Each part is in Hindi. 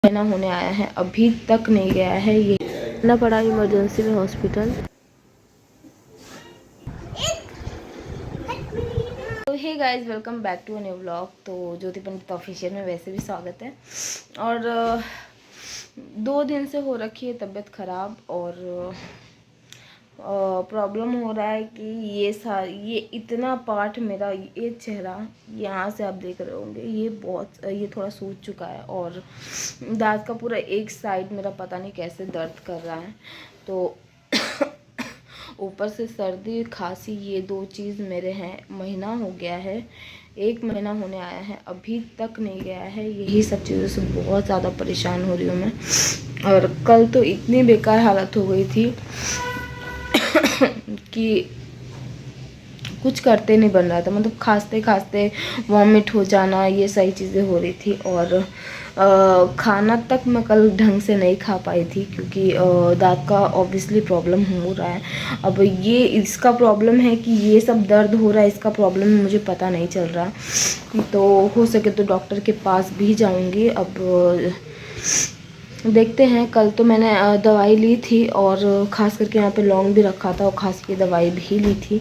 महीना होने आया है, अभी तक नहीं गया है। ये ना पड़ा इमरजेंसी में हॉस्पिटल। तो hey guys, welcome back to a new vlog. तो ज्योति पंडित ऑफिशियल में वैसे भी स्वागत है। और 2 दिन से हो रखी है तबीयत ख़राब, और प्रॉब्लम हो रहा है कि ये इतना पार्ट मेरा, ये चेहरा यहाँ से आप देख रहे होंगे, ये थोड़ा सूज चुका है, और दांत का पूरा एक साइड मेरा पता नहीं कैसे दर्द कर रहा है। तो ऊपर से सर्दी खांसी, ये 2 चीज़ मेरे हैं। महीना हो गया है, 1 महीना होने आया है, अभी तक नहीं गया है। यही सब चीज़ों से बहुत ज़्यादा परेशान हो रही हूँ मैं। और कल तो इतनी बेकार हालत हो गई थी कि कुछ करते नहीं बन रहा था। मतलब खांसते खांसते वॉमिट हो जाना, ये सारी चीज़ें हो रही थी। और खाना तक मैं कल ढंग से नहीं खा पाई थी, क्योंकि दांत का ऑब्वियसली प्रॉब्लम हो रहा है। अब ये इसका प्रॉब्लम है कि ये सब दर्द हो रहा है, इसका प्रॉब्लम मुझे पता नहीं चल रहा। तो हो सके तो डॉक्टर के पास भी जाऊंगी। अब देखते हैं। कल तो मैंने दवाई ली थी, और ख़ास करके यहाँ पे लौंग भी रखा था, और खांसी की दवाई भी ली थी।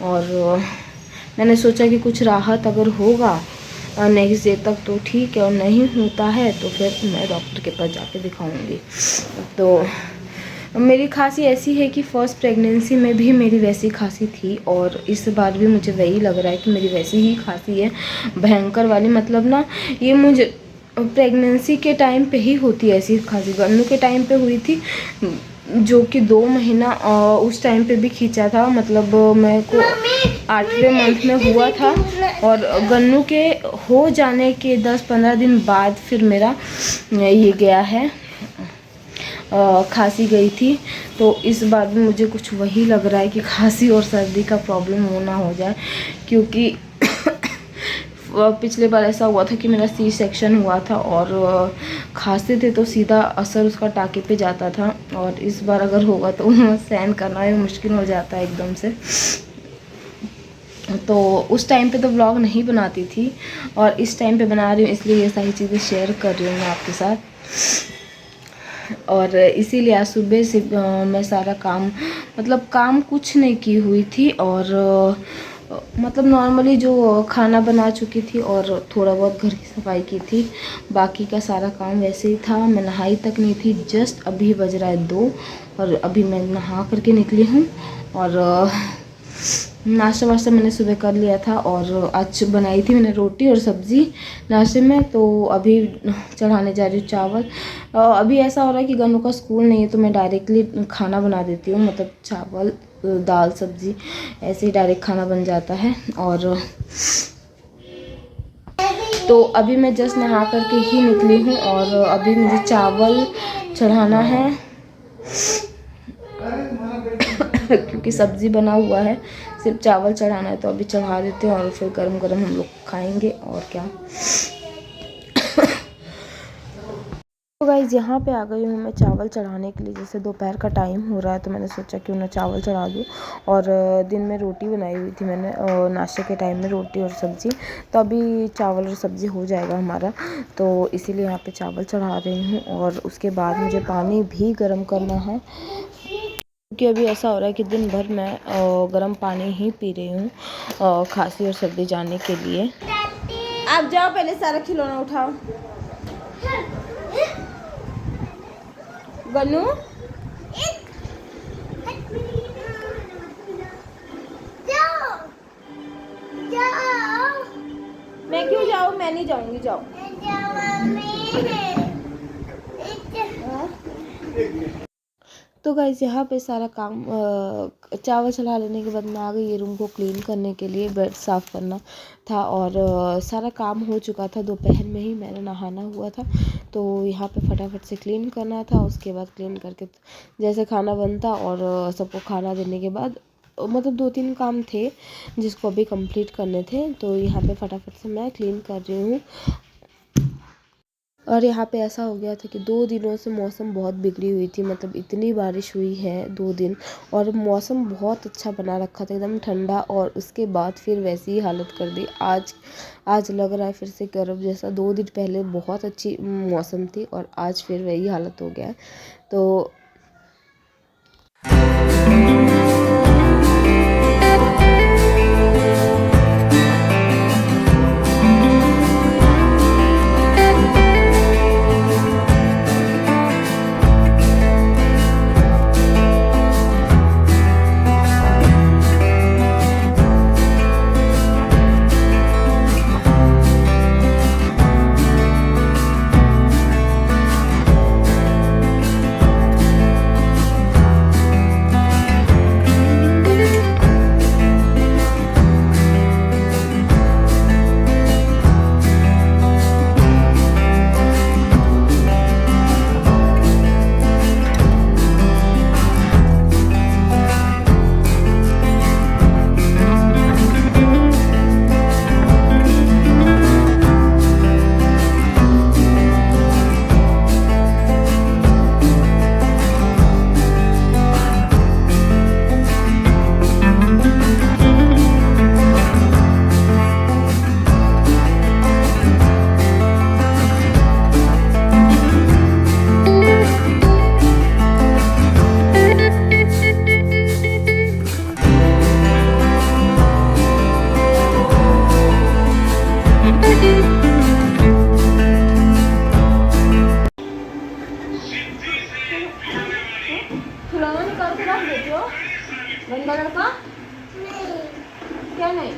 और मैंने सोचा कि कुछ राहत अगर होगा नेक्स्ट डे तक तो ठीक है, और नहीं होता है तो फिर मैं डॉक्टर के पास जाके दिखाऊंगी। तो मेरी खांसी ऐसी है कि फ़र्स्ट प्रेगनेंसी में भी मेरी वैसी खांसी थी, और इस बार भी मुझे वही लग रहा है कि मेरी वैसी ही खांसी है, भयंकर वाली। मतलब ना, ये मुझे प्रेगनेंसी के टाइम पे ही होती है ऐसी खांसी। गन्नू के टाइम पे हुई थी, जो कि 2 महीना उस टाइम पे भी खींचा था। मतलब मेरे को 8वें मंथ में हुआ था, और गन्नू के हो जाने के 10-15 दिन बाद फिर मेरा ये गया है, खांसी गई थी। तो इस बार भी मुझे कुछ वही लग रहा है कि खांसी और सर्दी का प्रॉब्लम होना हो जाए, क्योंकि पिछले बार ऐसा हुआ था कि मेरा सी सेक्शन हुआ था, और खांसते थे तो सीधा असर उसका टाँके पे जाता था। और इस बार अगर होगा तो सहन करना ही मुश्किल हो जाता है एकदम से। तो उस टाइम पे तो व्लॉग नहीं बनाती थी, और इस टाइम पे बना रही हूँ, इसलिए ये सारी चीज़ें शेयर कर रही हूँ मैं आपके साथ। और इसीलिए आज सुबह से मैं सारा काम, मतलब काम कुछ नहीं की हुई थी, और मतलब नॉर्मली जो खाना बना चुकी थी, और थोड़ा बहुत घर की सफाई की थी। बाकी का सारा काम वैसे ही था। मैं नहाई तक नहीं थी, जस्ट अभी बज रहा है 2, और अभी मैं नहा करके निकली हूँ। और नाश्ता वाश्ता मैंने सुबह कर लिया था, और आज बनाई थी मैंने रोटी और सब्ज़ी नाश्ते में। तो अभी चढ़ाने जा रही हूँ चावल। अभी ऐसा हो रहा है कि गन्नू का स्कूल नहीं है, तो मैं डायरेक्टली खाना बना देती हूँ। मतलब चावल दाल सब्ज़ी ऐसे ही डायरेक्ट खाना बन जाता है। और तो अभी मैं जस्ट नहा करके ही निकली हूँ, और अभी मुझे चावल चढ़ाना है क्योंकि सब्ज़ी बना हुआ है, सिर्फ चावल चढ़ाना है। तो अभी चढ़ा देते हैं, और फिर गरम गरम हम लोग खाएंगे, और क्या। तो गाइज़, यहाँ पे आ गई हूँ मैं चावल चढ़ाने के लिए। जैसे दोपहर का टाइम हो रहा है, तो मैंने सोचा क्यों ना चावल चढ़ा दूँ। और दिन में रोटी बनाई हुई थी मैंने, नाश्ते के टाइम में रोटी और सब्ज़ी। तो अभी चावल और सब्ज़ी हो जाएगा हमारा, तो इसीलिए यहाँ पे चावल चढ़ा रही हूँ। और उसके बाद मुझे पानी भी गर्म करना है, क्योंकि अभी ऐसा हो रहा है कि दिन भर मैं गर्म पानी ही पी रही हूँ खांसी और सर्दी जाने के लिए। आप जाओ, पहले सारा खिलौना उठाओ। गन्नू, मैं क्यों जाऊँ? मैं नहीं जाऊँगी, जाओ। तो गाइस, यहाँ पे सारा काम चावल चढ़ा लेने के बाद मैं आ गई ये रूम को क्लीन करने के लिए। बेड साफ़ करना था, और सारा काम हो चुका था। दोपहर में ही मैंने नहाना हुआ था, तो यहाँ पे फटाफट से क्लीन करना था। उसके बाद क्लीन करके जैसे खाना बनता, और सबको खाना देने के बाद मतलब 2-3 काम थे जिसको अभी कंप्लीट करने थे। तो यहाँ पे फटाफट से मैं क्लीन कर रही हूँ। और यहाँ पे ऐसा हो गया था कि 2 दिनों से मौसम बहुत बिगड़ी हुई थी, मतलब इतनी बारिश हुई है 2 दिन, और मौसम बहुत अच्छा बना रखा था एकदम ठंडा, और उसके बाद फिर वैसी ही हालत कर दी। आज लग रहा है फिर से गर्म जैसा। 2 दिन पहले बहुत अच्छी मौसम थी और आज फिर वही हालत हो गया है। तो खिलौना निकाल के रख देते हो गंदा लड़का। क्या नहीं?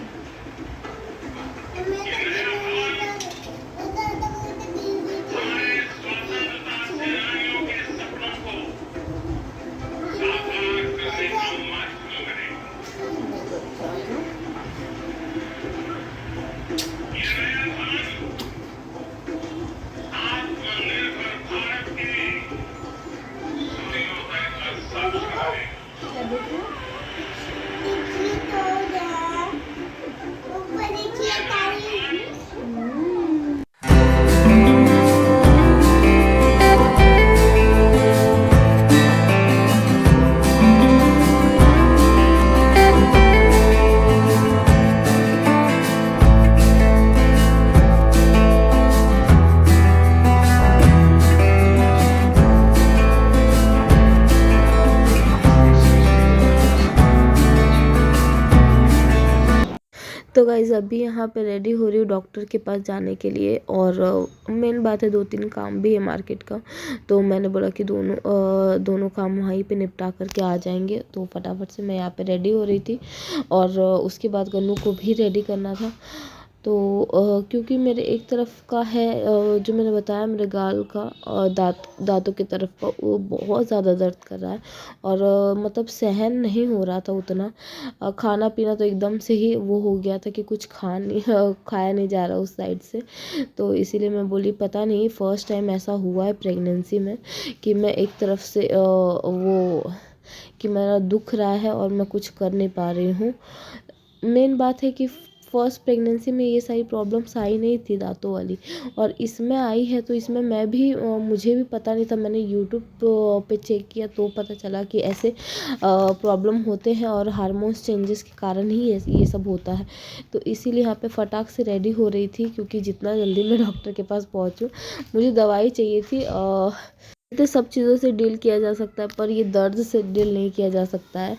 तो गाइज़ अभी यहाँ पे रेडी हो रही हूँ डॉक्टर के पास जाने के लिए, और मेन बात है 2-3 काम भी है मार्केट का। तो मैंने बोला कि दोनों काम वहीं पे निपटा करके आ जाएंगे। तो फटाफट से मैं यहाँ पे रेडी हो रही थी, और उसके बाद गन्नू को भी रेडी करना था। तो क्योंकि मेरे एक तरफ का है जो मैंने बताया मेरे गाल का दांतों की तरफ का वो बहुत ज़्यादा दर्द कर रहा है, और मतलब सहन नहीं हो रहा था उतना। खाना पीना तो एकदम से ही वो हो गया था कि कुछ खाया नहीं जा रहा उस साइड से। तो इसीलिए मैं बोली पता नहीं फर्स्ट टाइम ऐसा हुआ है प्रेगनेंसी में कि मैं एक तरफ से वो कि मेरा दुख रहा है और मैं कुछ कर नहीं पा रही हूँ। मेन बात है कि फर्स्ट प्रेगनेंसी में ये सारी प्रॉब्लम्स आई नहीं थी दांतों वाली, और इसमें आई है। तो इसमें मैं भी मुझे भी पता नहीं था। मैंने यूट्यूब पे चेक किया तो पता चला कि ऐसे प्रॉब्लम होते हैं, और हार्मोन्स चेंजेस के कारण ही ये सब होता है। तो इसीलिए यहाँ पे फटाक से रेडी हो रही थी, क्योंकि जितना जल्दी मैं डॉक्टर के पास पहुँचूँ, मुझे दवाई चाहिए थी। तो सब चीज़ों से डील किया जा सकता है, पर ये दर्द से डील नहीं किया जा सकता है।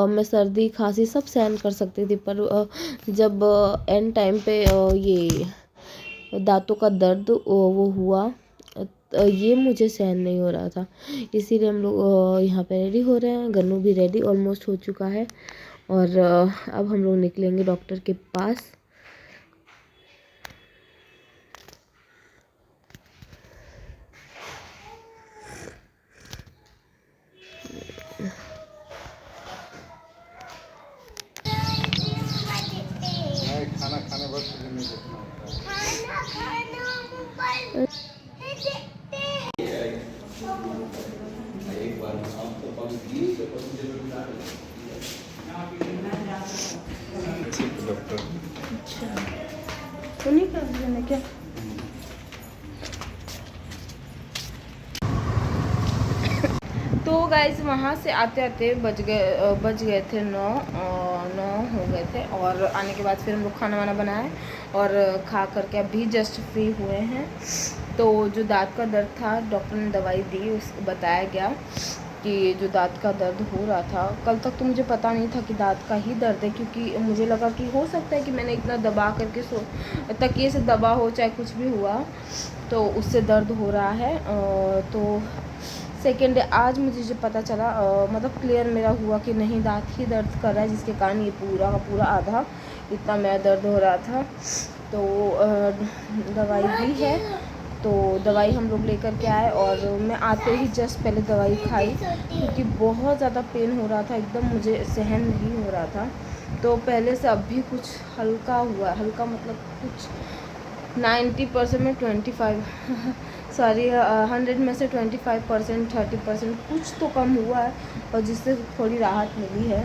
मैं सर्दी खांसी सब सहन कर सकती थी, पर जब एंड टाइम पे ये दांतों का दर्द वो हुआ, ये मुझे सहन नहीं हो रहा था। इसीलिए हम लोग यहाँ पे रेडी हो रहे हैं। गन्नू भी रेडी ऑलमोस्ट हो चुका है, और अब हम लोग निकलेंगे डॉक्टर के पास। खाना खाने बाद तुझे नहीं देखना एक बार आप तो ठीक डॉक्टर। अच्छा तो नहीं कर देना क्या? तो गाइस वहाँ से आते आते बज गए थे 9 हो गए थे। और आने के बाद फिर हम लोग खाना वाना बनाए और खा करके अभी जस्ट फ्री हुए हैं। तो जो दांत का दर्द था डॉक्टर ने दवाई दी, उसको बताया गया कि जो दांत का दर्द हो रहा था, कल तक तो मुझे पता नहीं था कि दांत का ही दर्द है, क्योंकि मुझे लगा कि हो सकता है कि मैंने इतना दबा करके तकिए से दबा हो, चाहे कुछ भी हुआ तो उससे दर्द हो रहा है। तो सेकेंड डे आज मुझे जब पता चला, मतलब क्लियर मेरा हुआ कि नहीं, दांत ही दर्द कर रहा है, जिसके कारण ये पूरा का पूरा आधा इतना मेरा दर्द हो रहा था। तो दवाई दी है, तो दवाई हम लोग लेकर के आए और मैं आते ही जस्ट पहले दवाई खाई, क्योंकि बहुत ज़्यादा पेन हो रहा था, एकदम मुझे सहन नहीं हो रहा था। तो पहले से अभी कुछ हल्का हुआ, हल्का मतलब कुछ 90% में 25 सॉरी 100 में से 25%, 30% कुछ तो कम हुआ है, और जिससे थोड़ी राहत मिली है।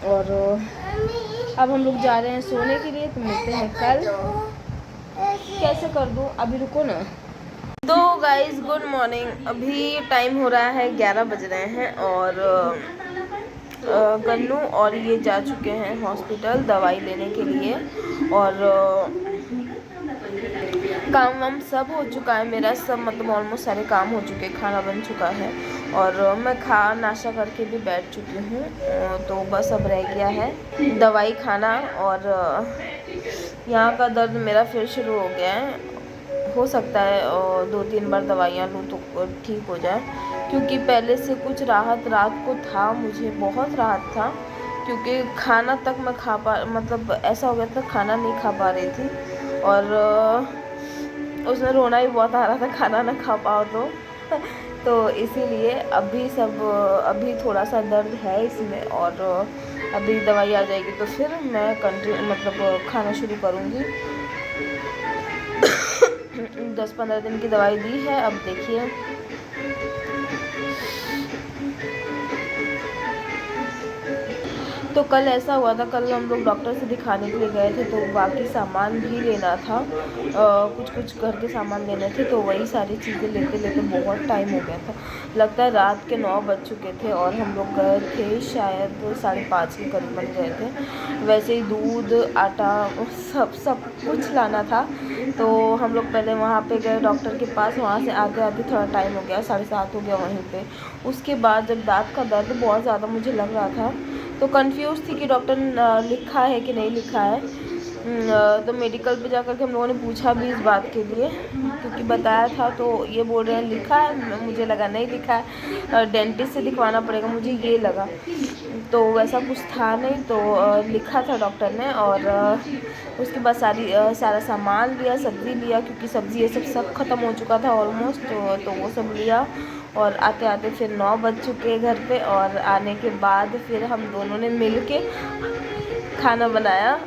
और अब हम लोग जा रहे हैं सोने के लिए, तो मिलते हैं कल। कैसे कर दूँ, अभी रुको ना। तो गाइस गुड मॉर्निंग, अभी टाइम हो रहा है 11 बज रहे हैं और गन्नू और ये जा चुके हैं हॉस्पिटल दवाई लेने के लिए। और काम वाम सब हो चुका है मेरा, सब मतलब ऑलमोस्ट सारे काम हो चुके हैं, खाना बन चुका है और मैं नाश्ता करके भी बैठ चुकी हूँ। तो बस अब रह गया है दवाई खाना। और यहाँ का दर्द मेरा फिर शुरू हो गया है, हो सकता है 2-3 बार दवाइयाँ लूँ तो ठीक हो जाए, क्योंकि पहले से कुछ राहत रात को था, मुझे बहुत राहत था, क्योंकि खाना तक मैं मतलब ऐसा हो गया था खाना नहीं खा पा रही थी। और उसमें रोना भी बहुत आ रहा था खाना ना खा पाओ तो इसीलिए अभी थोड़ा सा दर्द है इसमें, और अभी दवाई आ जाएगी तो फिर मैं मतलब खाना शुरू करूँगी। 10-15 दिन की दवाई दी है, अब देखिए। तो कल ऐसा हुआ था, कल हम लोग डॉक्टर से दिखाने के लिए गए थे, तो बाकी सामान भी लेना था, कुछ घर के सामान लेने थे, तो वही सारी चीज़ें लेते लेते बहुत टाइम हो गया था। लगता है रात के 9 बज चुके थे और हम लोग गए थे शायद 5:30 के करीबन गए थे। वैसे ही दूध, आटा सब कुछ लाना था, तो हम लोग पहले वहाँ पे गए डॉक्टर के पास, वहाँ से आते आते थोड़ा टाइम हो गया, 7:30 हो गया वहीं पे। उसके बाद जब दांत का दर्द बहुत ज़्यादा मुझे लग रहा था, तो कंफ्यूज थी कि डॉक्टर लिखा है कि नहीं लिखा है। तो मेडिकल पे जाकर के हम लोगों ने पूछा भी इस बात के लिए, क्योंकि बताया था तो ये बोल रहे हैं लिखा है, मुझे लगा नहीं लिखा है, डेंटिस्ट से दिखवाना पड़ेगा, मुझे ये लगा। तो वैसा कुछ था नहीं, तो लिखा था डॉक्टर ने। और उसके बाद सारा सामान लिया, सब्ज़ी लिया, क्योंकि सब्ज़ी ये सब ख़त्म हो चुका था ऑलमोस्ट, तो वो सब लिया। और आते आते फिर 9 बज चुके हैं घर पे, और आने के बाद फिर हम दोनों ने मिल के खाना बनाया।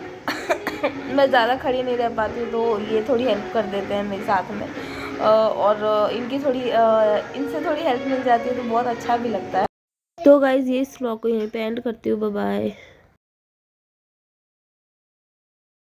मैं ज़्यादा खड़ी नहीं रह पाती, तो ये थोड़ी हेल्प कर देते हैं मेरे साथ में, और इनसे थोड़ी हेल्प मिल जाती है तो बहुत अच्छा भी लगता है। तो गाइज़ ये इस व्लॉग को यहीं पे एंड करती हूँ, बाय बाय।